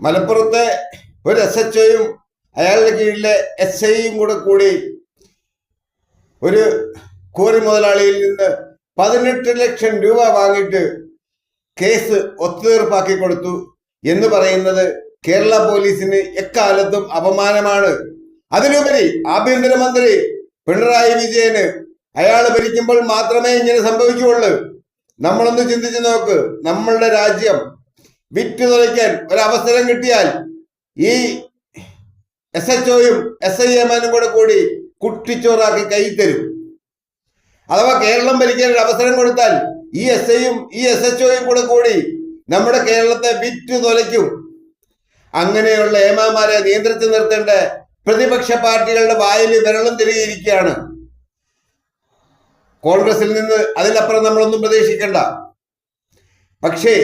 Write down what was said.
മലപ്പുറത്തെ ഒരു SHOയും അയാളുടെ കീഴിലെ SIയും കൂടി ഒരു കോറി മുതലാളിയിൽ നിന്ന് 18 ലക്ഷം രൂപ വാങ്ങിയിട്ട് കേസ് ഒത്തുതീർപ്പാക്കി കൊടുത്തു എന്ന് പറയുന്നത് കേരള പോലീസിന് എക്കാലത്തും അപമാനമാണ്. അതിലുപരി ആഭ്യന്തരമന്ത്രി പിണറായി വിജയന് അയാൾ ഭരിക്കുമ്പോൾ മാത്രമേ ഇങ്ങനെ സംഭവിക്കുകയുള്ളൂ. നമ്മളൊന്ന് ചിന്തിച്ചു നോക്ക്. നമ്മളുടെ രാജ്യം വിറ്റ് തുലയ്ക്കാൻ ഒരവസരം കിട്ടിയാൽ ഈ SHOയും SIമാനും കൂടി കുട്ടിച്ചോറാക്കി കൈ തരും. അഥവാ കേരളം ഭരിക്കാൻ ഒരു അവസരം കൊടുത്താൽ ഈ SIയും ഈ SHOയും കൂടി നമ്മുടെ കേരളത്തെ വിറ്റ് തുലയ്ക്കും. അങ്ങനെയുള്ള ഏമാമാരെ നിയന്ത്രിച്ചു നിർത്തേണ്ട പ്രതിപക്ഷ പാർട്ടികളുടെ വായിൽ വിരളം തിരിയിരിക്കുകയാണ്. കോൺഗ്രസിൽ നിന്ന് അതിലപ്പുറം നമ്മളൊന്നും പ്രതീക്ഷിക്കണ്ട. പക്ഷേ